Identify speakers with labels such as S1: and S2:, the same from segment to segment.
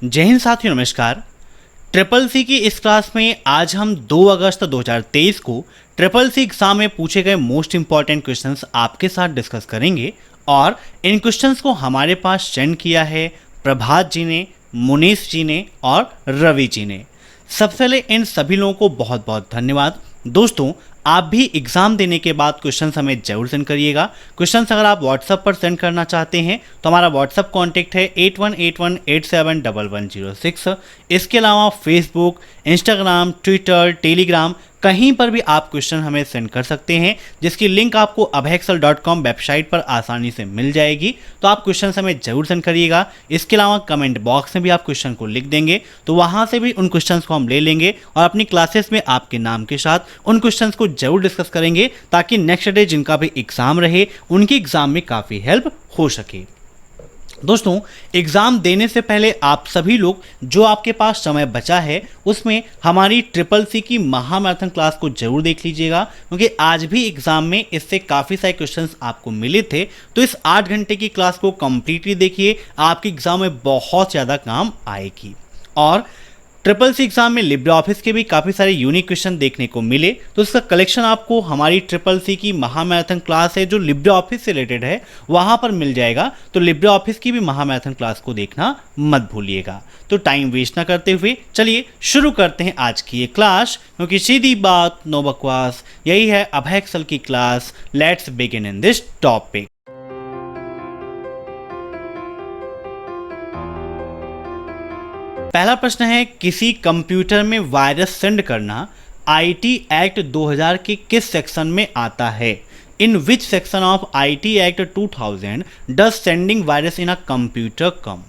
S1: जय हिंद साथियों, नमस्कार। ट्रिपल सी की इस क्लास में आज हम 2 अगस्त 2023 को ट्रिपल सी एग्जाम में पूछे गए मोस्ट इंपॉर्टेंट क्वेश्चंस आपके साथ डिस्कस करेंगे। और इन क्वेश्चंस को हमारे पास सेंड किया है प्रभात जी ने, मुनीश जी ने और रवि जी ने। सबसे पहले इन सभी लोगों को बहुत बहुत धन्यवाद। दोस्तों, आप भी एग्जाम देने के बाद क्वेश्चन हमें जरूर सेंड करिएगा। क्वेश्चन अगर आप व्हाट्सएप पर सेंड करना चाहते हैं तो हमारा व्हाट्सएप कॉन्टैक्ट है 8181871106। इसके अलावा फेसबुक, इंस्टाग्राम, ट्विटर, टेलीग्राम कहीं पर भी आप क्वेश्चन हमें सेंड कर सकते हैं, जिसकी लिंक आपको abhaexcel.com वेबसाइट पर आसानी से मिल जाएगी। तो आप क्वेश्चन हमें जरूर सेंड करिएगा। इसके अलावा कमेंट बॉक्स में भी आप क्वेश्चन को लिख देंगे तो वहां से भी उन क्वेश्चंस को हम ले लेंगे और अपनी क्लासेस में आपके नाम के साथ उन क्वेश्चंस को जरूर डिस्कस करेंगे, ताकि नेक्स्ट डे जिनका भी एग्जाम रहे उनकी एग्जाम में काफ़ी हेल्प हो सके। दोस्तों, एग्ज़ाम देने से पहले आप सभी लोग जो आपके पास समय बचा है उसमें हमारी ट्रिपल सी की महामैराथन क्लास को जरूर देख लीजिएगा, क्योंकि आज भी एग्ज़ाम में इससे काफ़ी सारे क्वेश्चंस आपको मिले थे। तो इस 8 घंटे की क्लास को कंप्लीटली देखिए, आपके एग्ज़ाम में बहुत ज़्यादा काम आएगी। और ट्रिपल सी एग्जाम में लिब्रे ऑफिस के भी काफ़ी सारे यूनिक क्वेश्चन देखने को मिले, तो इसका कलेक्शन आपको हमारी ट्रिपल सी की महामैराथन क्लास है जो लिब्रे ऑफिस से रिलेटेड है वहाँ पर मिल जाएगा। तो लिब्रे ऑफिस की भी महामैराथन क्लास को देखना मत भूलिएगा। तो टाइम वेस्ट ना करते हुए चलिए शुरू करते हैं आज की ये क्लास, क्योंकि सीधी बात नो बकवास, यही है अभयएक्सेल की class. Let's begin in this topic. पहला प्रश्न है, किसी कंप्यूटर में वायरस सेंड करना आईटी एक्ट 2000 के किस सेक्शन में आता है? In which section of IT act 2000 does sending virus in a computer come?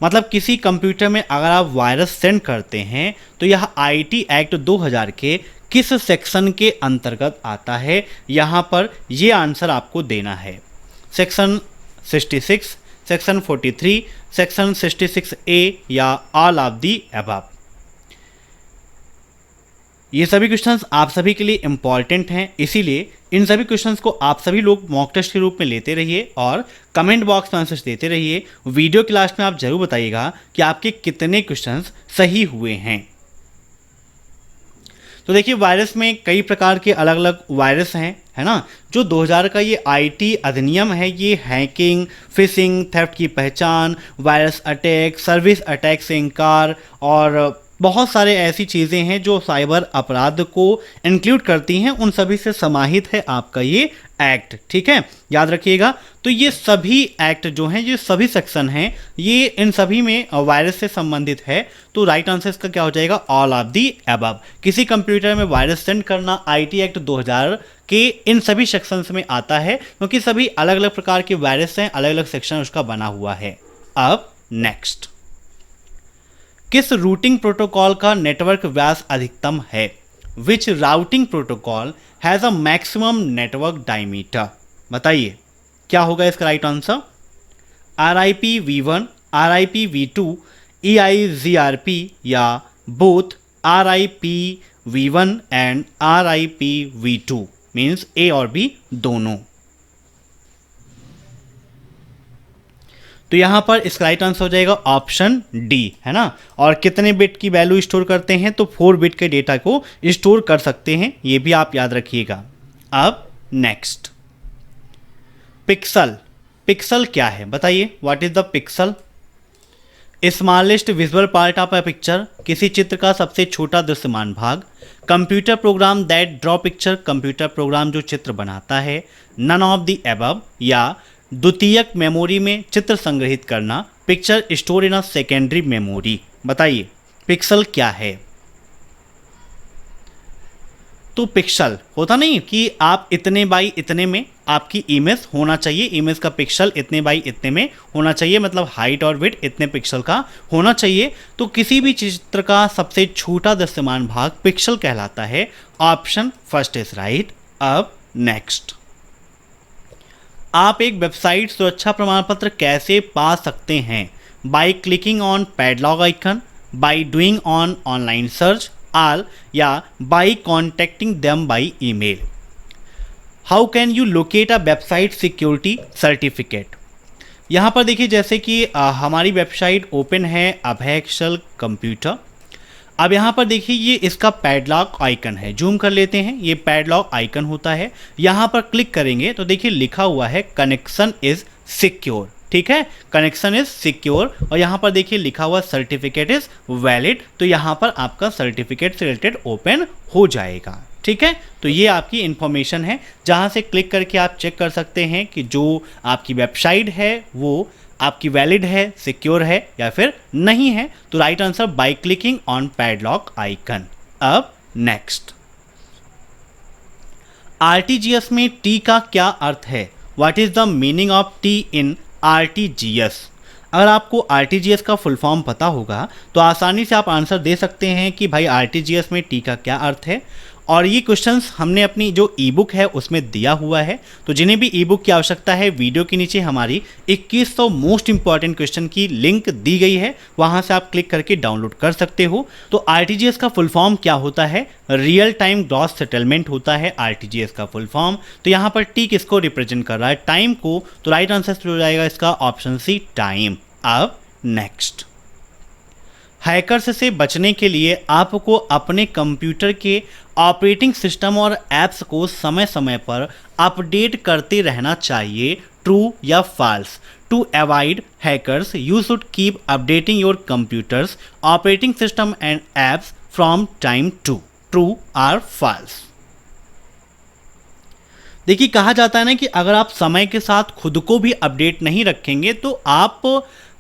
S1: मतलब किसी कंप्यूटर में अगर आप वायरस सेंड करते हैं तो यह आईटी एक्ट 2000 के किस सेक्शन के अंतर्गत आता है? यहाँ पर यह आंसर आपको देना है। सेक्शन 66, सेक्शन 43, सेक्शन 66A या ऑल ऑफ दी अबव। ये सभी क्वेश्चंस आप सभी के लिए इंपॉर्टेंट हैं, इसीलिए इन सभी क्वेश्चंस को आप सभी लोग मॉक टेस्ट के रूप में लेते रहिए और कमेंट बॉक्स में आंसर्स देते रहिए। वीडियो की लास्ट में आप जरूर बताइएगा कि आपके कितने क्वेश्चंस सही हुए हैं। तो देखिए, वायरस में कई प्रकार के अलग अलग वायरस हैं, है ना। जो 2000 का ये आईटी अधिनियम है, ये हैकिंग, फिशिंग, थेफ्ट की पहचान, वायरस अटैक, सर्विस अटैक से इनकार और बहुत सारे ऐसी चीज़ें हैं जो साइबर अपराध को इंक्लूड करती हैं, उन सभी से समाहित है आपका ये एक्ट। ठीक है, याद रखिएगा। तो ये सभी एक्ट जो हैं, ये सभी सेक्शन हैं, ये इन सभी में वायरस से संबंधित है। तो राइट आंसर इसका क्या हो जाएगा? All of the above. किसी कंप्यूटर में वायरस सेंड करना आईटी एक्ट 2000 के इन सभी सेक्शंस में आता है, क्योंकि सभी अलग अलग प्रकार के वायरस हैं, अलग अलग सेक्शन उसका बना हुआ है। अब नेक्स्ट, किस रूटिंग प्रोटोकॉल का नेटवर्क व्यास अधिकतम है? Which routing protocol has a maximum network diameter? बताइए क्या होगा इसका right answer? RIPv1, RIPv2, EIGRP या both RIPv1 and RIPv2, means A और बी दोनों। तो यहां पर इसका राइट आंसर हो जाएगा ऑप्शन डी, है ना। और कितने बिट की वैल्यू स्टोर करते हैं? तो 4 बिट के डेटा को स्टोर कर सकते हैं, ये भी आप याद रखिएगा। अब नेक्स्ट, पिक्सल। पिक्सल क्या है बताइए? What is the pixel? Smallest visual part of a picture, किसी चित्र का सबसे छोटा दृश्यमान भाग। Computer program that draw picture, computer program जो चित्र बनाता है। नन ऑफ द अबव या द्वितीयक मेमोरी में चित्र संग्रहित करना। Picture store in a secondary memory. बताइए पिक्सल क्या है? तो पिक्सल होता नहीं कि आप इतने बाई इतने में आपकी इमेज होना चाहिए, इमेज का पिक्सल इतने बाई इतने में होना चाहिए, मतलब हाइट और विड्थ इतने पिक्सल का होना चाहिए। तो किसी भी चित्र का सबसे छोटा दृश्यमान भाग पिक्सल कहलाता है। Option first is right. अब नेक्स्ट, आप एक वेबसाइट सुरक्षा प्रमाण पत्र कैसे पा सकते हैं? By clicking on padlock icon, by doing on online search, or या by contacting them by email. How can you locate a website security certificate? यहाँ पर देखिए जैसे कि हमारी वेबसाइट ओपन है अभय एक्सेल कंप्यूटर। अब यहाँ पर देखिए ये इसका पैडलॉक आइकन है, जूम कर लेते हैं, ये पैडलॉक आइकन होता है। यहाँ पर क्लिक करेंगे तो देखिए लिखा हुआ है कनेक्शन इज सिक्योर, ठीक है, कनेक्शन इज सिक्योर। और यहाँ पर देखिए लिखा हुआ सर्टिफिकेट इज वैलिड, तो यहाँ पर आपका सर्टिफिकेट से रिलेटेड ओपन हो जाएगा, ठीक है। तो ये आपकी इंफॉर्मेशन है जहाँ से क्लिक करके आप चेक कर सकते हैं कि जो आपकी वेबसाइट है वो आपकी वैलिड है, सिक्योर है या फिर नहीं है। तो right answer by clicking on padlock icon. अब नेक्स्ट, आरटीजीएस में टी का क्या अर्थ है? What is the meaning of T in RTGS? अगर आपको आरटीजीएस का फुल फॉर्म पता होगा तो आसानी से आप आंसर दे सकते हैं कि भाई आरटीजीएस में टी का क्या अर्थ है। और ये क्वेश्चंस हमने अपनी जो ई बुक है उसमें दिया हुआ है, तो जिन्हें भी ई बुक की आवश्यकता है वीडियो के नीचे हमारी 2100 मोस्ट इंपॉर्टेंट क्वेश्चन की लिंक दी गई है, वहां से आप क्लिक करके डाउनलोड कर सकते हो। तो आरटीजीएस का फुल फॉर्म क्या होता है? रियल टाइम ग्रॉस सेटलमेंट होता है आरटीजीएस का फुल फॉर्म। तो यहाँ पर टी किसको रिप्रेजेंट कर रहा है? टाइम को। तो राइट आंसर हो जाएगा इसका ऑप्शन सी, टाइम। अब नेक्स्ट, हैकर्स से बचने के लिए आपको अपने कंप्यूटर के ऑपरेटिंग सिस्टम और ऐप्स को समय समय पर अपडेट करते रहना चाहिए, ट्रू या false? To avoid hackers you should keep updating your computers operating system and apps from time to, true और फॉल्स? देखिए कहा जाता है ना कि अगर आप समय के साथ खुद को भी अपडेट नहीं रखेंगे तो आप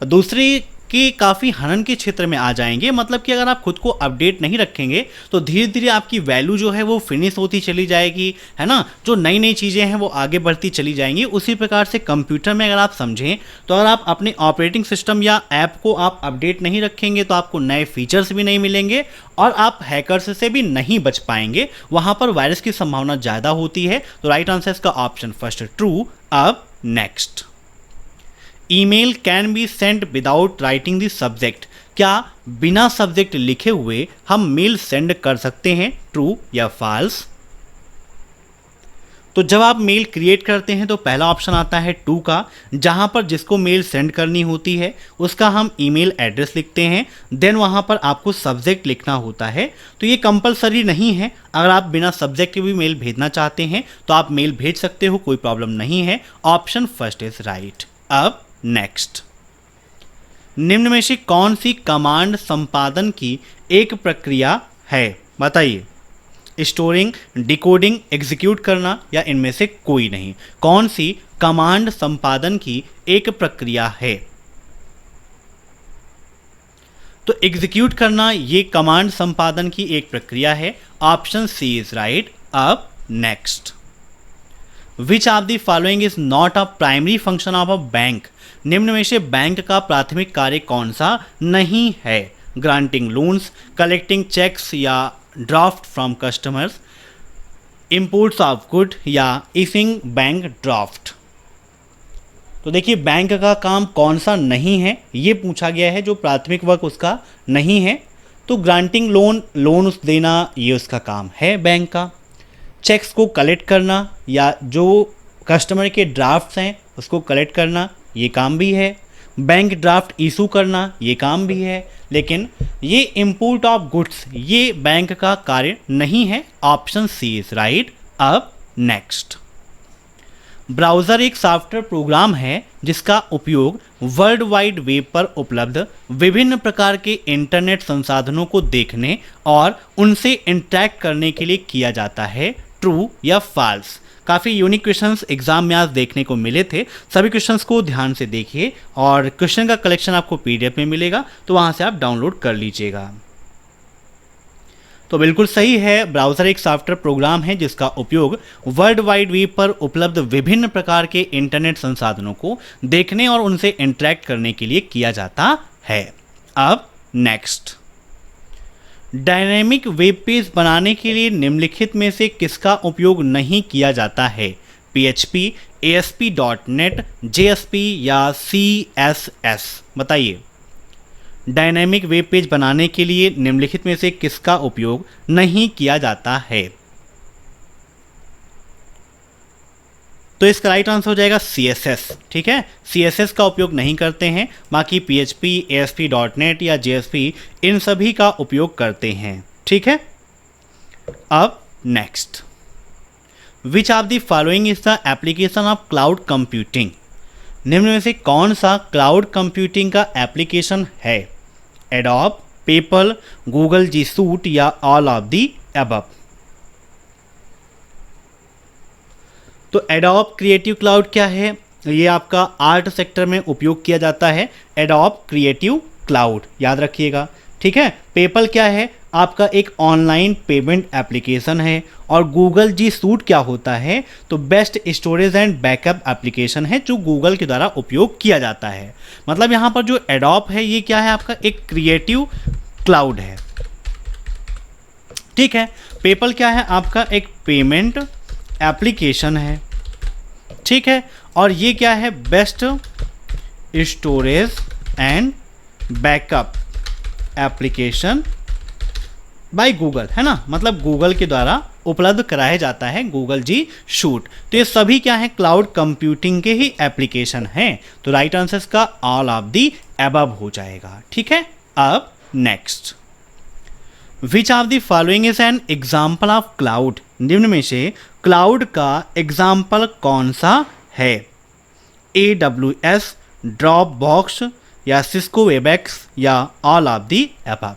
S1: दूसरे कि काफ़ी हनन के क्षेत्र में आ जाएंगे। मतलब कि अगर आप खुद को अपडेट नहीं रखेंगे तो धीरे धीरे आपकी वैल्यू जो है वो फिनिश होती चली जाएगी, है ना। जो नई नई चीज़ें हैं वो आगे बढ़ती चली जाएंगी। उसी प्रकार से कंप्यूटर में अगर आप समझें तो अगर आप अपने ऑपरेटिंग सिस्टम या ऐप को आप अपडेट नहीं रखेंगे तो आपको नए फीचर्स भी नहीं मिलेंगे और आप हैकर्स से भी नहीं बच पाएंगे, वहाँ पर वायरस की संभावना ज़्यादा होती है। तो राइट आंसर इसका ऑप्शन फर्स्ट, ट्रू। अब next, email can be send without writing the subject? क्या बिना सब्जेक्ट लिखे हुए हम मेल सेंड कर सकते हैं, ट्रू या फॉल्स? तो जब आप मेल क्रिएट करते हैं तो पहला ऑप्शन आता है टू का, जहां पर जिसको मेल सेंड करनी होती है उसका हम ईमेल एड्रेस लिखते हैं, देन वहां पर आपको सब्जेक्ट लिखना होता है। तो ये कंपलसरी नहीं है, अगर आप बिना सब्जेक्ट के भी मेल भेजना चाहते हैं तो आप मेल भेज सकते हो, कोई प्रॉब्लम नहीं है। Option first is right. अब नेक्स्ट, निम्न में से कौन सी कमांड संपादन की एक प्रक्रिया है? बताइए, स्टोरिंग, डिकोडिंग, एग्जीक्यूट करना या इनमें से कोई नहीं? कौन सी कमांड संपादन की एक प्रक्रिया है? तो एग्जीक्यूट करना ये कमांड संपादन की एक प्रक्रिया है। Option C is right. अब next, which of the following is not a primary function of a bank? निम्न में से बैंक का प्राथमिक कार्य कौन सा नहीं है? ग्रांटिंग लोन्स, कलेक्टिंग चेक्स या draft from customers, imports of good या इशिंग बैंक ड्राफ्ट? तो देखिए बैंक का काम कौन सा नहीं है ये पूछा गया है, जो प्राथमिक वर्क उसका नहीं है। तो ग्रांटिंग लोन देना ये उसका काम है बैंक का। चेक्स को कलेक्ट करना या जो कस्टमर के ड्राफ्ट्स हैं उसको कलेक्ट करना ये काम भी है। बैंक ड्राफ्ट इशू करना ये काम भी है। लेकिन ये इंपोर्ट ऑफ गुड्स ये बैंक का कार्य नहीं है। Option C is right. अब नेक्स्ट, ब्राउज़र एक सॉफ्टवेयर प्रोग्राम है जिसका उपयोग वर्ल्ड वाइड वेब पर उपलब्ध विभिन्न प्रकार के इंटरनेट संसाधनों को देखने और उनसे इंटरैक्ट करने के लिए किया जाता है, ट्रू या फॉल्स? काफ़ी यूनिक क्वेश्चंस एग्जाम में आज देखने को मिले थे। सभी क्वेश्चंस को ध्यान से देखिए और क्वेश्चन का कलेक्शन आपको पीडीएफ में मिलेगा, तो वहां से आप डाउनलोड कर लीजिएगा। तो बिल्कुल सही है, ब्राउज़र एक सॉफ्टवेयर प्रोग्राम है जिसका उपयोग वर्ल्ड वाइड वेब पर उपलब्ध विभिन्न प्रकार के इंटरनेट संसाधनों को देखने और उनसे इंटरैक्ट करने के लिए किया जाता है। अब नेक्स्ट, डायनेमिक वेब पेज बनाने के लिए निम्नलिखित में से किसका उपयोग नहीं किया जाता है? PHP, ASP.NET, JSP या CSS? बताइए, डायनेमिक वेब पेज बनाने के लिए निम्नलिखित में से किसका उपयोग नहीं किया जाता है? तो इसका राइट आंसर हो जाएगा CSS। ठीक है, CSS का उपयोग नहीं करते हैं, बाकी PHP, ASP.NET या JSP इन सभी का उपयोग करते हैं। ठीक है, अब next, which of the following is the application of cloud computing? निम्न में से कौन सा क्लाउड कंप्यूटिंग का एप्लीकेशन है? एडोब, पेपल, गूगल जी सूट या ऑल ऑफ द अबव? तो एडोब क्रिएटिव क्लाउड क्या है? ये आपका आर्ट सेक्टर में उपयोग किया जाता है, एडोब क्रिएटिव क्लाउड, याद रखिएगा। ठीक है, पेपल क्या है? आपका एक ऑनलाइन पेमेंट एप्लीकेशन है। और गूगल जी सूट क्या होता है? तो best storage and backup application है जो गूगल के द्वारा उपयोग किया जाता है। मतलब यहाँ पर जो एडोब है ये क्या है? आपका एक क्रिएटिव क्लाउड है। ठीक है, पेपल क्या है? आपका एक पेमेंट एप्लीकेशन है। ठीक है, और ये क्या है? Best storage and backup application by Google, है ना, मतलब गूगल के द्वारा उपलब्ध कराया जाता है गूगल जी शूट। तो ये सभी क्या है? क्लाउड कंप्यूटिंग के ही एप्लीकेशन हैं। तो राइट आंसर का ऑल ऑफ दी अबव हो जाएगा। ठीक है, अब next, which of the following is an example of cloud? निम्न में से क्लाउड का एग्जाम्पल कौन सा है? AWS, ड्रॉपबॉक्स या सिस्को वेबएक्स या ऑल ऑफ दी अबव?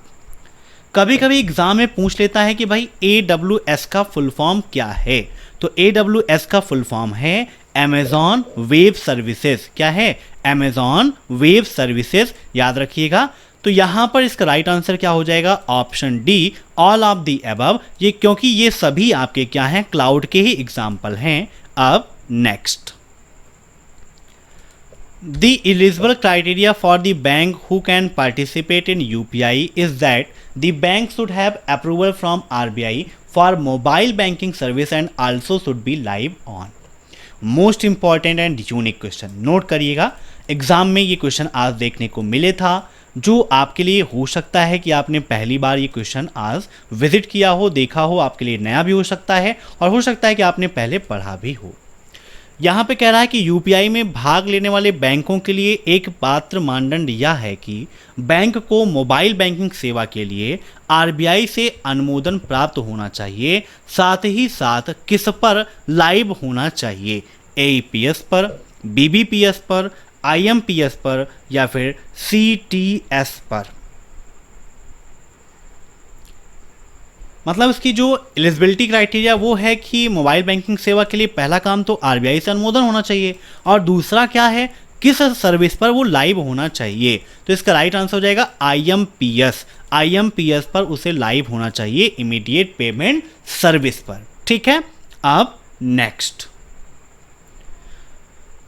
S1: कभी कभी एग्जाम में पूछ लेता है कि भाई AWS का फुल फॉर्म क्या है? तो AWS का फुल फॉर्म है अमेजॉन वेब सर्विसेज। क्या है? अमेजॉन वेब सर्विसेज, याद रखिएगा। तो यहाँ पर इसका राइट आंसर क्या हो जाएगा? Option D, all of the above. ये क्योंकि ये सभी आपके क्या हैं? क्लाउड के ही एग्जाम्पल हैं। अब next, the eligible criteria for the bank who can participate in UPI is that the bank should have approval from RBI for mobile banking service and also should be live on. Most important and unique question, note करिएगा। Exam में ये question आज देखने को मिले था, जो आपके लिए हो सकता है कि आपने पहली बार ये क्वेश्चन आज विजिट किया हो, देखा हो, आपके लिए नया भी हो सकता है और हो सकता है कि आपने पहले पढ़ा भी हो। यहाँ पे कह रहा है कि UPI में भाग लेने वाले बैंकों के लिए एक पात्र मानदंड यह है कि बैंक को मोबाइल बैंकिंग सेवा के लिए RBI से अनुमोदन प्राप्त होना चाहिए, साथ ही साथ किस पर लाइव होना चाहिए? AEPS पर, BBPS पर, IMPS पर या फिर CTS पर? मतलब इसकी जो एलिजिबिलिटी क्राइटेरिया वो है कि मोबाइल बैंकिंग सेवा के लिए पहला काम तो RBI से अनुमोदन होना चाहिए और दूसरा क्या है? किस सर्विस पर वो लाइव होना चाहिए। तो इसका राइट आंसर हो जाएगा IMPS। IMPS पर उसे लाइव होना चाहिए, इमीडिएट पेमेंट सर्विस पर। ठीक है, अब नेक्स्ट,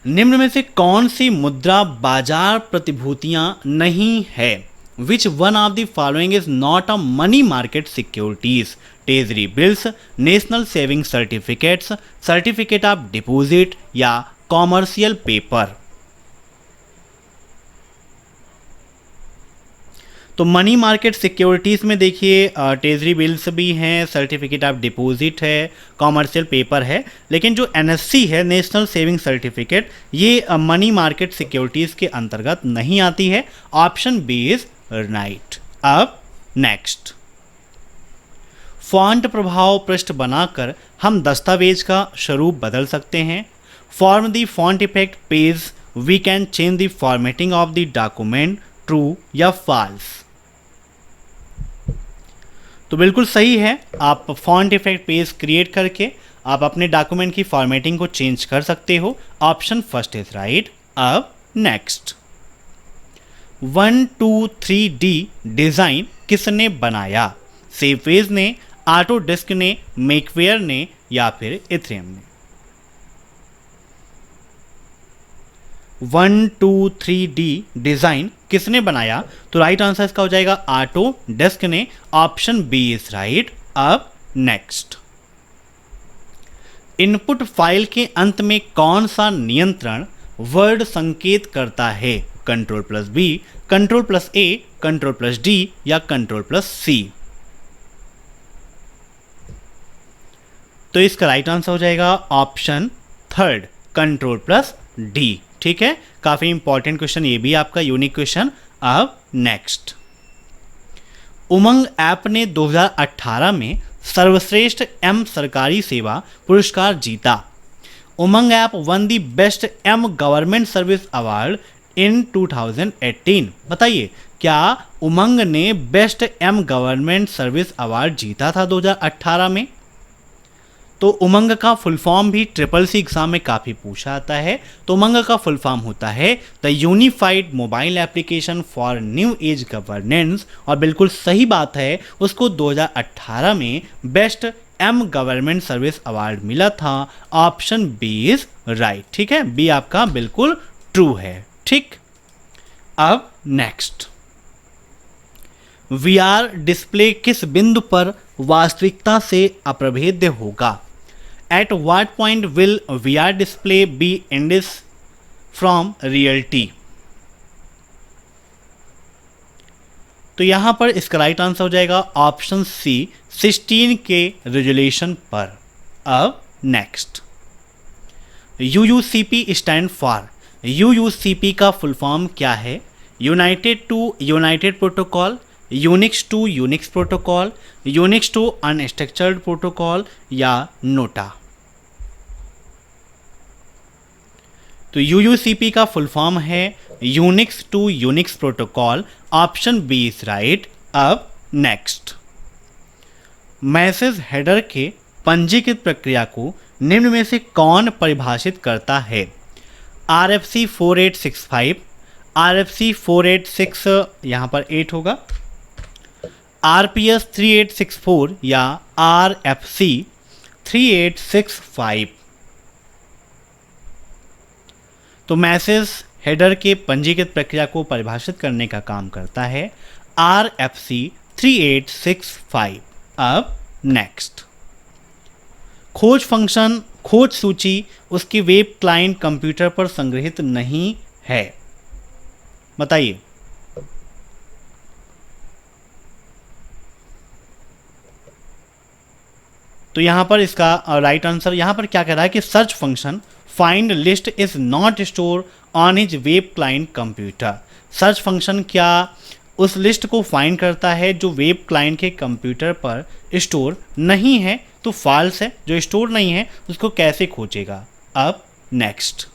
S1: निम्न में से कौन सी मुद्रा बाजार प्रतिभूतियां नहीं है? Which one of the following is not a money market securities? Treasury bills, national saving certificates, certificate of deposit या कॉमर्शियल पेपर? तो मनी मार्केट सिक्योरिटीज़ में देखिए ट्रेजरी बिल्स भी हैं, सर्टिफिकेट ऑफ डिपॉजिट है, कॉमर्शियल पेपर है, लेकिन जो NSC है, नेशनल सेविंग सर्टिफिकेट, ये मनी मार्केट सिक्योरिटीज़ के अंतर्गत नहीं आती है। Option B is right. अब नेक्स्ट, फॉन्ट प्रभाव पृष्ठ बनाकर हम दस्तावेज का स्वरूप बदल सकते हैं। Form the font effect page, we can change the formatting of the document, true या फॉल्स? तो बिल्कुल सही है, आप फॉन्ट इफेक्ट पेज क्रिएट करके आप अपने डॉक्यूमेंट की फॉर्मेटिंग को चेंज कर सकते हो। Option first is right. अब नेक्स्ट, 1 2 3D डिज़ाइन किसने बनाया? सेफवेज ने, ऑटोडेस्क ने, मेकवेयर ने या फिर इथेरियम ने? 1 2 3D डिज़ाइन किसने बनाया? तो राइट आंसर इसका हो जाएगा ऑटोडेस्क ने। Option B is right. अब नेक्स्ट, इनपुट फाइल के अंत में कौन सा नियंत्रण वर्ड संकेत करता है? Ctrl+B, Ctrl+A, Ctrl+D या Ctrl+C? तो इसका राइट आंसर हो जाएगा option third, control plus D. ठीक है, काफी इंपॉर्टेंट क्वेश्चन, ये भी आपका यूनिक क्वेश्चन। अब नेक्स्ट, उमंग ऐप ने 2018 में सर्वश्रेष्ठ एम सरकारी सेवा पुरस्कार जीता। UMANG app won the best M government service award in 2018। बताइए, क्या उमंग ने best M government service award जीता था 2018 में? तो उमंग का फुल फॉर्म भी ट्रिपल सी एग्जाम में काफ़ी पूछा आता है। तो उमंग का फुल फॉर्म होता है the unified mobile application for new age governance, और बिल्कुल सही बात है, उसको 2018 में best M government service award मिला था। Option B is right. ठीक है, बी आपका बिल्कुल ट्रू है। ठीक, अब नेक्स्ट, वीआर डिस्प्ले किस बिंदु पर वास्तविकता से अप्रभेद्य होगा? At what point will VR display be indis from reality? तो यहां पर इसका राइट आंसर हो जाएगा ऑप्शन सी 16 के रेजोल्यूशन पर। अब next, UUCP stand for, UUCP का फुल फॉर्म क्या है? United to united protocol, Unix to Unix protocol, Unix to unstructured protocol, या नोटा? तो यूयूसीपी का फुल फॉर्म है Unix to Unix protocol. Option B is right. अब next, message header के पंजीकृत प्रक्रिया को निम्न में से कौन परिभाषित करता है? RFC 4865, RFC 486, यहाँ पर 8 होगा, RPS 3864 या RFC 3865? तो मैसेज हेडर के पंजीकृत प्रक्रिया को परिभाषित करने का काम करता है RFC 3865। अब नेक्स्ट, खोज फंक्शन खोज सूची उसकी वेब क्लाइंट कंप्यूटर पर संग्रहित नहीं है। बताइए, तो यहां पर इसका राइट आंसर यहां पर क्या कह रहा है कि search function find list is not store on his web client computer. Search function क्या उस लिस्ट को फाइंड करता है जो वेब क्लाइंट के कंप्यूटर पर स्टोर नहीं है? तो फॉल्स है, जो स्टोर नहीं है उसको कैसे खोजेगा? अब नेक्स्ट,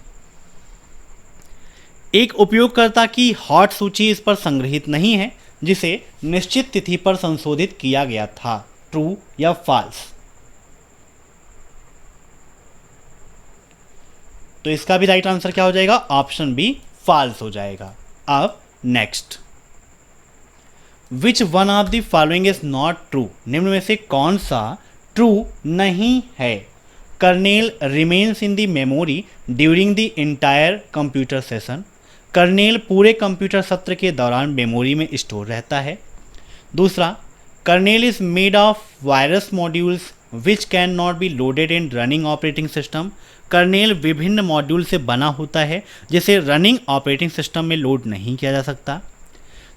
S1: एक उपयोगकर्ता की हॉट सूची इस पर संग्रहित नहीं है जिसे निश्चित तिथि पर संशोधित किया गया था। ट्रू या फॉल्स? तो इसका भी राइट आंसर क्या हो जाएगा? ऑप्शन बी फॉल्स हो जाएगा। अब next, which one of the following is not true? निम्न में से कौन सा ट्रू नहीं है? Kernel remains in the memory during the entire computer session, kernel पूरे कंप्यूटर सत्र के दौरान मेमोरी में स्टोर रहता है। दूसरा, kernel is made of virus modules which can not be loaded in running operating system, kernel विभिन्न मॉड्यूल से बना होता है जिसे रनिंग ऑपरेटिंग सिस्टम में लोड नहीं किया जा सकता।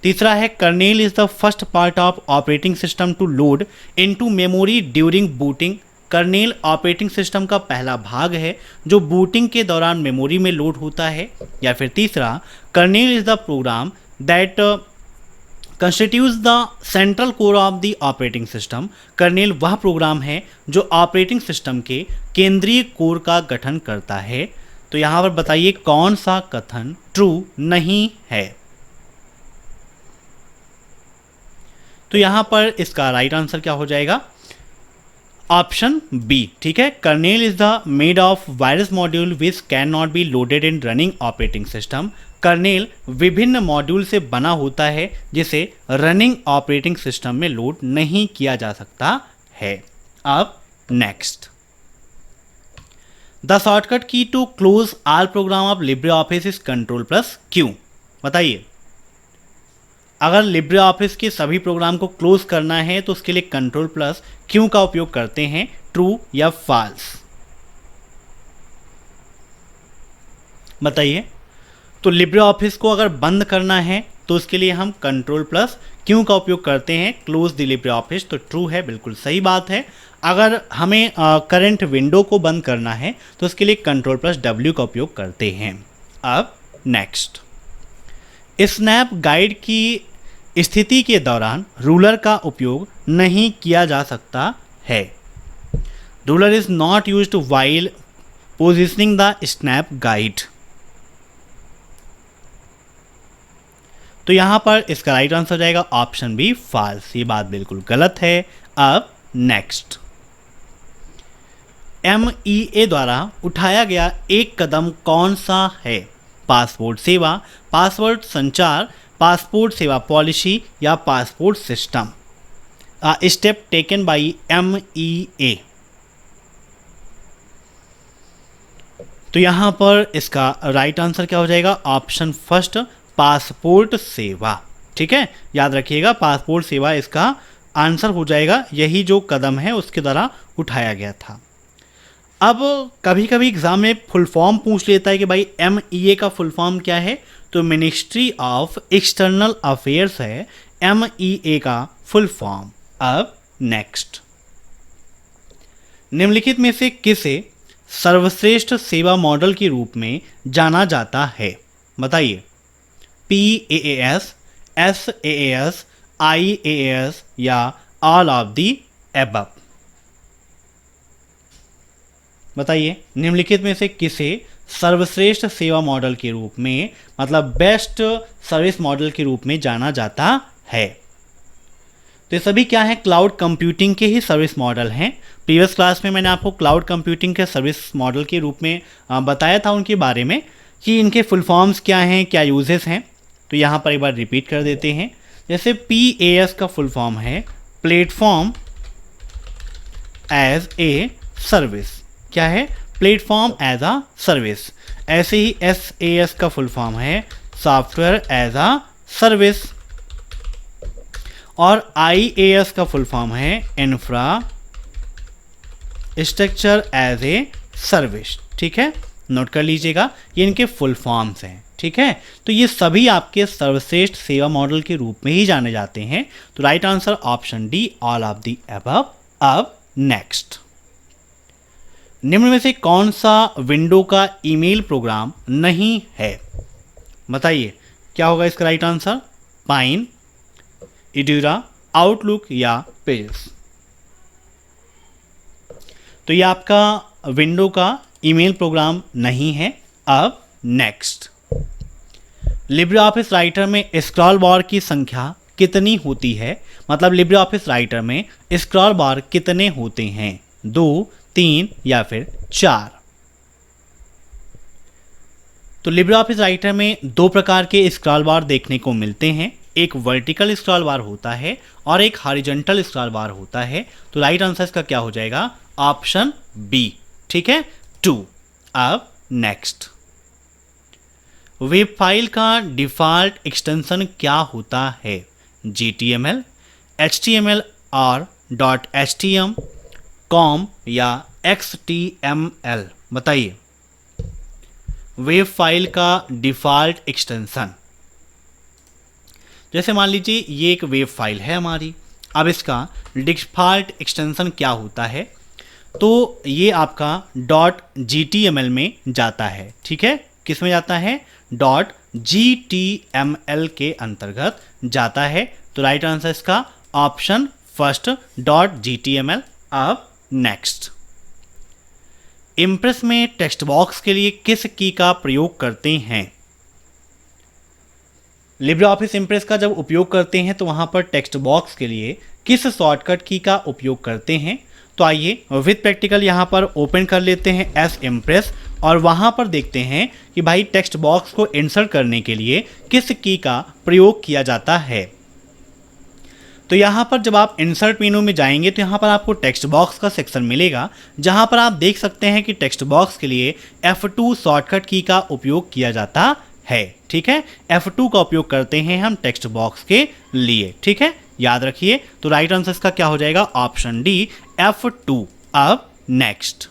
S1: तीसरा है, kernel is the first part of operating system to load into memory during booting, kernel operating system का पहला भाग है जो बूटिंग के दौरान मेमोरी में लोड होता है। या फिर तीसरा, kernel is the program that constitutes the central core of the operating system, kernel वह प्रोग्राम है जो ऑपरेटिंग सिस्टम के केंद्रीय कोर का गठन करता है। तो यहाँ पर बताइए कौन सा कथन ट्रू नहीं है? तो यहाँ पर इसका राइट आंसर क्या हो जाएगा? Option B. ठीक है, kernel is the made of virus module which can not be loaded in running operating system, kernel विभिन्न मॉड्यूल से बना होता है जिसे रनिंग ऑपरेटिंग सिस्टम में लोड नहीं किया जा सकता है। अब next, the shortcut key to close all program of LibreOffice is control plus Q. बताइए, अगर लिब्रे ऑफिस के सभी प्रोग्राम को क्लोज करना है तो उसके लिए कंट्रोल प्लस क्यू का उपयोग करते हैं। ट्रू या फॉल्स? बताइए, तो लिब्रे ऑफिस को अगर बंद करना है तो उसके लिए हम कंट्रोल प्लस क्यों का उपयोग करते हैं? क्लोज द लिब्रे ऑफिस, तो ट्रू है, बिल्कुल सही बात है। अगर हमें करंट विंडो को बंद करना है तो उसके लिए Ctrl+W का उपयोग करते हैं। अब नेक्स्ट, स्नैप गाइड की स्थिति के दौरान रूलर का उपयोग नहीं किया जा सकता है। Ruler is not used while positioning the snap guide. तो यहां पर इसका राइट आंसर हो जाएगा ऑप्शन बी फॉल्स, ये बात बिल्कुल गलत है। अब नेक्स्ट, MEA द्वारा उठाया गया एक कदम कौन सा है? पासपोर्ट सेवा, पासपोर्ट संचार, पासपोर्ट सेवा पॉलिसी या passport system. Step taken by MEA। तो यहां पर इसका राइट आंसर क्या हो जाएगा? ऑप्शन फर्स्ट, पासपोर्ट सेवा। ठीक है, याद रखिएगा, पासपोर्ट सेवा इसका आंसर हो जाएगा। यही जो कदम है उसके द्वारा उठाया गया था। अब कभी कभी एग्जाम में फुल फॉर्म पूछ लेता है कि भाई MEA का फुल फॉर्म क्या है, तो मिनिस्ट्री ऑफ एक्सटर्नल अफेयर्स है MEA का फुल फॉर्म। अब नेक्स्ट, निम्नलिखित में से किसे सर्वश्रेष्ठ सेवा मॉडल के रूप में जाना जाता है? बताइए। PAAS, SAAS, IAAS या ऑल ऑफ दी एबव। बताइए, निम्नलिखित में से किसे सर्वश्रेष्ठ सेवा मॉडल के रूप में, मतलब बेस्ट सर्विस मॉडल के रूप में जाना जाता है? तो ये सभी क्या है? क्लाउड कंप्यूटिंग के ही सर्विस मॉडल हैं। प्रीवियस क्लास में मैंने आपको क्लाउड कंप्यूटिंग के सर्विस मॉडल के रूप में बताया था उनके बारे में कि इनके फुल फॉर्म्स क्या हैं, क्या यूजेस हैं। तो यहाँ पर एक बार रिपीट कर देते हैं। जैसे PAS का फुल फॉर्म है प्लेटफॉर्म एज ए सर्विस। क्या है? Platform as a service. ऐसे ही SAS का फुल फॉर्म है सॉफ्टवेयर एज अ सर्विस। और IAS का फुल फॉर्म है इंफ्रास्ट्रक्चर एज ए सर्विस। ठीक है, नोट कर लीजिएगा, ये इनके फुल फॉर्म्स हैं। ठीक है, तो ये सभी आपके सर्वश्रेष्ठ सेवा मॉडल के रूप में ही जाने जाते हैं। तो right answer option D, all of the above. अब नेक्स्ट, निम्न में से कौन सा विंडो का ईमेल प्रोग्राम नहीं है? बताइए, क्या होगा इसका राइट आंसर? पाइन, इडूरा, आउटलुक या पेजेस। तो ये आपका विंडो का ईमेल प्रोग्राम नहीं है। अब नेक्स्ट, लिब्रे ऑफिस राइटर में स्क्रॉल बार की संख्या कितनी होती है? मतलब लिब्रे ऑफिस राइटर में स्क्रॉल बार कितने होते हैं? 2, 3 या फिर 4? तो लिब्रे ऑफिस राइटर में दो प्रकार के स्क्रॉल बार देखने को मिलते हैं। एक वर्टिकल स्क्रॉल बार होता है और एक हॉरिजॉन्टल स्क्रॉल बार होता है। तो राइट आंसर इसका क्या हो जाएगा? Option B. ठीक है, 2। अब नेक्स्ट, वेब फाइल का डिफ़ॉल्ट एक्सटेंशन क्या होता है? GTML, HTML और .htm, COM या XTML? बताइए, वेब फाइल का डिफ़ॉल्ट एक्सटेंशन। जैसे मान लीजिए ये एक वेब फाइल है हमारी, अब इसका डिफ़ॉल्ट एक्सटेंशन क्या होता है? तो ये आपका .gtml में जाता है। ठीक है, किस में जाता है? .gtml के अंतर्गत जाता है। तो राइट आंसर इसका ऑप्शन फर्स्ट, .gtml। अब नेक्स्ट, इम्प्रेस में टेक्स्ट बॉक्स के लिए किस की का प्रयोग करते हैं? लिब्रे ऑफिस इम्प्रेस का जब उपयोग करते हैं तो वहाँ पर टेक्स्ट बॉक्स के लिए किस शॉर्टकट की का उपयोग करते हैं? तो आइए विद प्रैक्टिकल यहाँ पर ओपन कर लेते हैं एस इम्प्रेस और वहाँ पर देखते हैं कि भाई टेक्स्ट बॉक्स को इंसर्ट करने के लिए किस की का प्रयोग किया जाता है। तो यहाँ पर जब आप इंसर्ट मेनू में जाएंगे तो यहाँ पर आपको टेक्स्ट बॉक्स का सेक्शन मिलेगा, जहाँ पर आप देख सकते हैं कि टेक्स्ट बॉक्स के लिए F2 शॉर्टकट की का उपयोग किया जाता है। ठीक है, F2 का उपयोग करते हैं हम टेक्स्ट बॉक्स के लिए। ठीक है, याद रखिए। तो राइट आंसर इसका क्या हो जाएगा? Option D, F2। अब नेक्स्ट,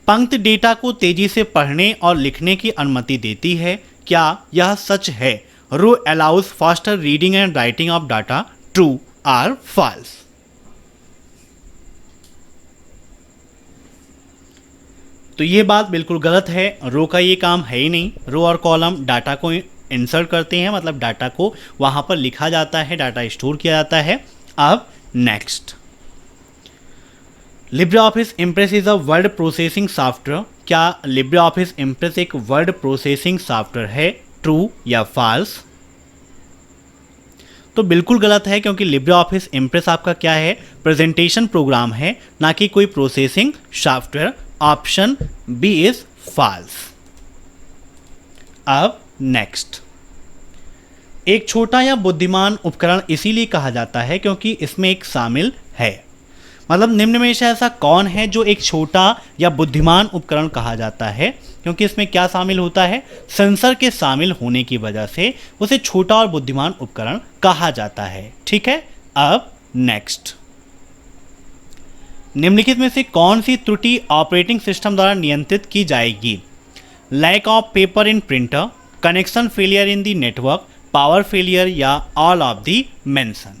S1: पंक्ति डेटा को तेजी से पढ़ने और लिखने की अनुमति देती है, क्या यह सच है? Row allows faster reading and writing of data, true or false. तो ये बात बिल्कुल गलत है, रो का ये काम है ही नहीं। रो और कॉलम डाटा को इंसर्ट करते हैं, मतलब डाटा को वहाँ पर लिखा जाता है, डाटा स्टोर किया जाता है। अब next, Libre office impress is a word processing software. क्या लिब्रे ऑफिस इम्प्रेस एक वर्ड प्रोसेसिंग सॉफ्टवेयर है, ट्रू या फॉल्स? तो बिल्कुल गलत है, क्योंकि लिब्रे ऑफिस इम्प्रेस आपका क्या है, प्रेजेंटेशन प्रोग्राम है, ना कि कोई processing software. Option B is false. अब नेक्स्ट, एक छोटा या बुद्धिमान उपकरण इसीलिए कहा जाता है क्योंकि इसमें एक शामिल है। मतलब निम्न में से ऐसा कौन है जो एक छोटा या बुद्धिमान उपकरण कहा जाता है? क्योंकि इसमें क्या शामिल होता है, सेंसर के शामिल होने की वजह से उसे छोटा और बुद्धिमान उपकरण कहा जाता है। ठीक है, अब नेक्स्ट, निम्नलिखित में से कौन सी त्रुटि ऑपरेटिंग सिस्टम द्वारा नियंत्रित की जाएगी? Lack of paper in printer, connection failure in the network, power failure या all of the mention.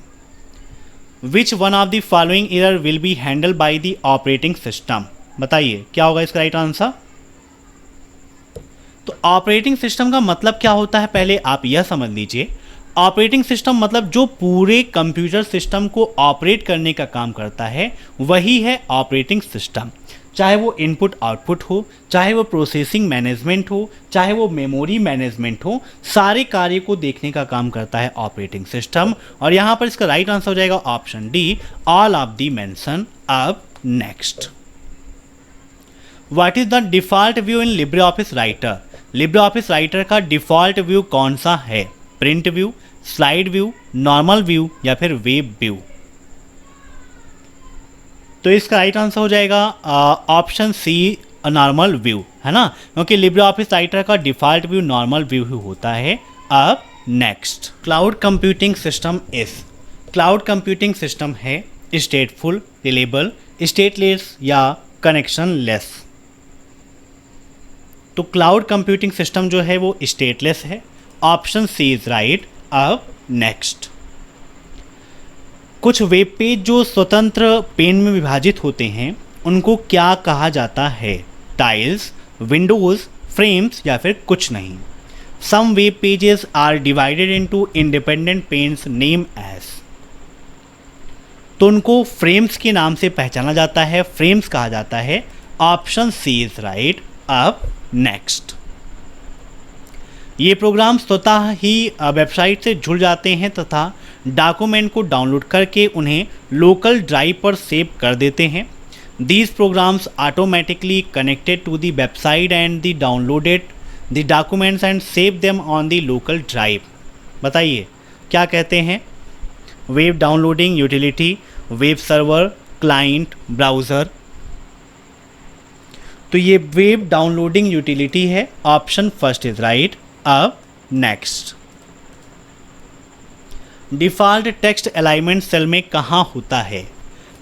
S1: Which one of the following error will be handle by the operating system? बताइए क्या होगा इसका right answer. तो operating system का मतलब क्या होता है, पहले आप यह समझ लीजिए। ऑपरेटिंग सिस्टम मतलब जो पूरे कंप्यूटर सिस्टम को ऑपरेट करने का काम करता है वही है ऑपरेटिंग सिस्टम। चाहे वो इनपुट आउटपुट हो, चाहे वो प्रोसेसिंग मैनेजमेंट हो, चाहे वो मेमोरी मैनेजमेंट हो, सारे कार्य को देखने का काम करता है ऑपरेटिंग सिस्टम। और यहाँ पर इसका राइट आंसर हो जाएगा option D, all of the mention. अब next, what is the default view in LibreOffice Writer? LibreOffice Writer का डिफॉल्ट व्यू कौन सा है? Print view, slide view, normal view या फिर वेब व्यू? तो इसका राइट आंसर हो जाएगा ऑप्शन सी, नॉर्मल व्यू, है ना, क्योंकि लिब्रे ऑफिस राइटर का डिफॉल्ट व्यू नॉर्मल व्यू ही होता है। अब next, cloud computing system is, cloud computing system है स्टेटफुल, रिलेबल, स्टेटलेस या कनेक्शन लेस। तो क्लाउड कंप्यूटिंग सिस्टम जो है वो स्टेटलेस है, ऑप्शन सी इज राइट। अब नेक्स्ट, कुछ वेब पेज जो स्वतंत्र पेन में विभाजित होते हैं उनको क्या कहा जाता है? टाइल्स, विंडोज, फ्रेम्स या फिर कुछ नहीं। Some web pages are divided into independent panes name as. तो उनको फ्रेम्स के नाम से पहचाना जाता है, फ्रेम्स कहा जाता है, ऑप्शन सी इज राइट। अब नेक्स्ट, ये प्रोग्राम स्वतः ही वेबसाइट से जुड़ जाते हैं तथा डॉक्यूमेंट को डाउनलोड करके उन्हें लोकल ड्राइव पर सेव कर देते हैं। These programs automatically connected to the website and the downloaded the documents and save them on the local drive. बताइए क्या कहते हैं? Web downloading utility, web server, client, browser. तो ये वेब डाउनलोडिंग यूटिलिटी है, ऑप्शन फर्स्ट इज राइट। अब next, default text alignment cell में कहाँ होता है?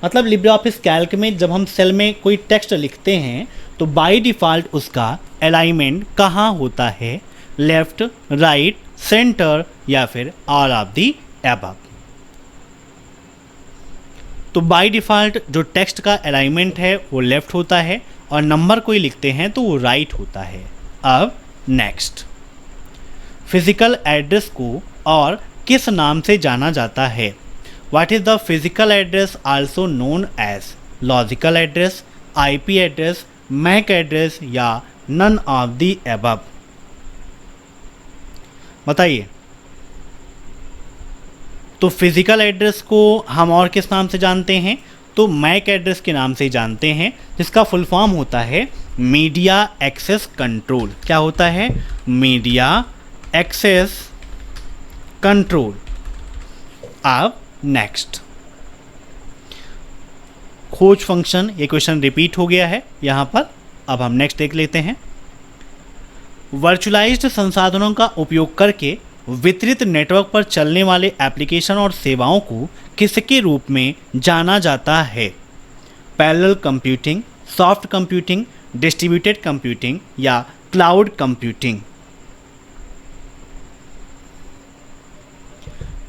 S1: मतलब लिब्रे ऑफिस कैल्क में जब हम सेल में कोई टेक्स्ट लिखते हैं तो बाय डिफ़ॉल्ट उसका अलाइनमेंट कहाँ होता है? लेफ्ट, राइट, सेंटर या फिर ऑल ऑफ दी अबव? तो बाय डिफ़ॉल्ट जो टेक्स्ट का अलाइनमेंट है वो लेफ्ट होता है और नंबर कोई लिखते हैं तो वो राइट होता है। अब नेक्स्ट, फिजिकल एड्रेस को और किस नाम से जाना जाता है? What is the physical address also known as? Logical address, IP address, MAC address या नन ऑफ द अबव? बताइए। तो फिजिकल एड्रेस को हम और किस नाम से जानते हैं? तो मैक एड्रेस के नाम से जानते हैं, जिसका फुल फॉर्म होता है मीडिया एक्सेस कंट्रोल। क्या होता है? Media access control. अब नेक्स्ट, खोज फंक्शन, ये क्वेश्चन रिपीट हो गया है यहाँ पर। अब हम नेक्स्ट देख लेते हैं। वर्चुअलाइज्ड संसाधनों का उपयोग करके वितरित नेटवर्क पर चलने वाले एप्लीकेशन और सेवाओं को किसके रूप में जाना जाता है? Parallel computing, soft computing, distributed computing या क्लाउड कंप्यूटिंग?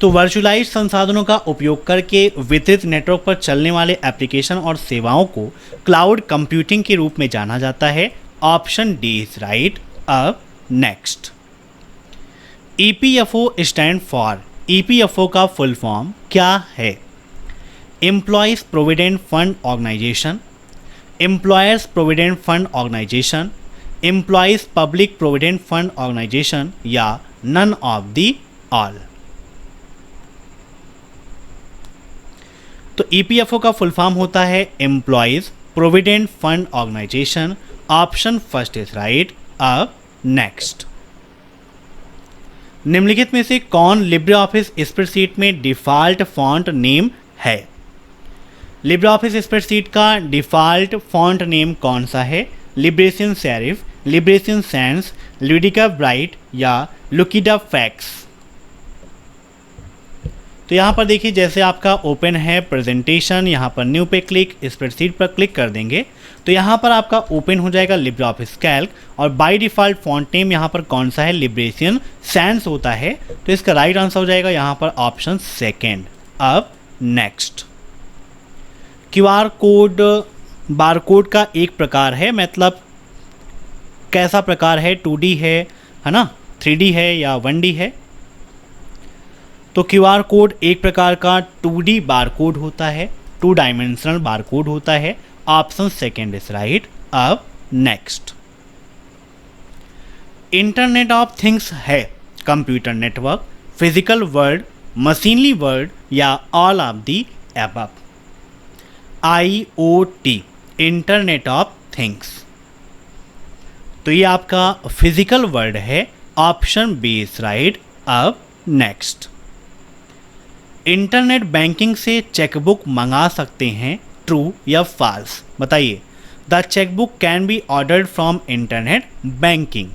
S1: तो वर्चुअलाइज्ड संसाधनों का उपयोग करके वितरित नेटवर्क पर चलने वाले एप्लीकेशन और सेवाओं को क्लाउड कंप्यूटिंग के रूप में जाना जाता है। Option D is right. अब next, EPFO stand for, EPFO का फुल फॉर्म क्या है? Employees provident fund organisation, employers provident fund organisation, employees public provident fund organisation या नन ऑफ दी ऑल। तो EPFO का फुल फॉर्म होता है employees provident fund organisation. Option first is right. अब next, निम्नलिखित में से कौन लिब्रे ऑफिस स्प्रेडशीट में डिफ़ॉल्ट फॉन्ट नेम है? लिब्रे ऑफिस स्प्रेडशीट का डिफ़ॉल्ट फॉन्ट नेम कौन सा है? लिब्रेशन सेरिफ, लिब्रेशन सैंस, लुडिका ब्राइट या लुकिडा फैक्स। तो यहाँ पर देखिए, जैसे आपका ओपन है प्रेजेंटेशन, यहाँ पर न्यू पे क्लिक, स्प्रेडशीट पर क्लिक कर देंगे तो यहाँ पर आपका ओपन हो जाएगा लिब्रे ऑफिस कैल्क और बाय डिफ़ॉल्ट फॉन्ट नेम यहाँ पर कौन सा है? लिब्रेशन सैंस होता है। तो इसका राइट आंसर हो जाएगा यहाँ पर ऑप्शन सेकेंड। अब नेक्स्ट, QR कोड बारकोड का एक प्रकार है, मतलब कैसा प्रकार है? 2D है ना, 3D है या 1D है? तो QR कोड एक प्रकार का 2D बारकोड होता है, 2 डायमेंशनल बारकोड होता है। Option second is right. अब नेक्स्ट, इंटरनेट ऑफ थिंग्स है computer network, physical world, machinery world या all of the above? IoT, internet of things. तो ये आपका फिजिकल वर्ल्ड है। Option B is right. अब नेक्स्ट, इंटरनेट बैंकिंग से chequebook मंगा सकते हैं, ट्रू या फॉल्स? बताइए। The chequebook can be ordered from internet banking.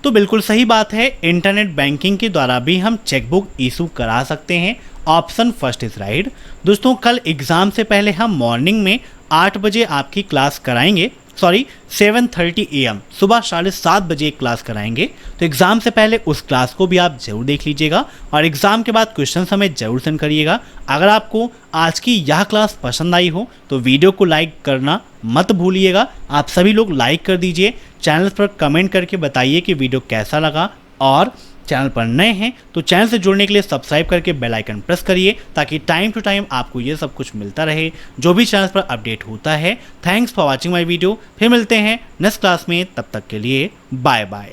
S1: तो बिल्कुल सही बात है, इंटरनेट बैंकिंग के द्वारा भी हम चेकबुक इशू करा सकते हैं। Option first is right. दोस्तों, कल एग्ज़ाम से पहले हम मॉर्निंग में 8 बजे आपकी क्लास कराएंगे, 7:30 AM, सुबह 7:30 बजे एक क्लास कराएंगे। तो एग्ज़ाम से पहले उस क्लास को भी आप ज़रूर देख लीजिएगा और एग्ज़ाम के बाद क्वेश्चन हमें ज़रूर सेंड करिएगा। अगर आपको आज की यह क्लास पसंद आई हो तो वीडियो को लाइक करना मत भूलिएगा। आप सभी लोग लाइक कर दीजिए, चैनल पर कमेंट करके बताइए कि वीडियो कैसा लगा, और चैनल पर नए हैं तो चैनल से जुड़ने के लिए सब्सक्राइब करके बेल आइकन प्रेस करिए ताकि टाइम टू टाइम आपको ये सब कुछ मिलता रहे जो भी चैनल पर अपडेट होता है। Thanks for watching my video. फिर मिलते हैं नेक्स्ट क्लास में, तब तक के लिए बाय बाय।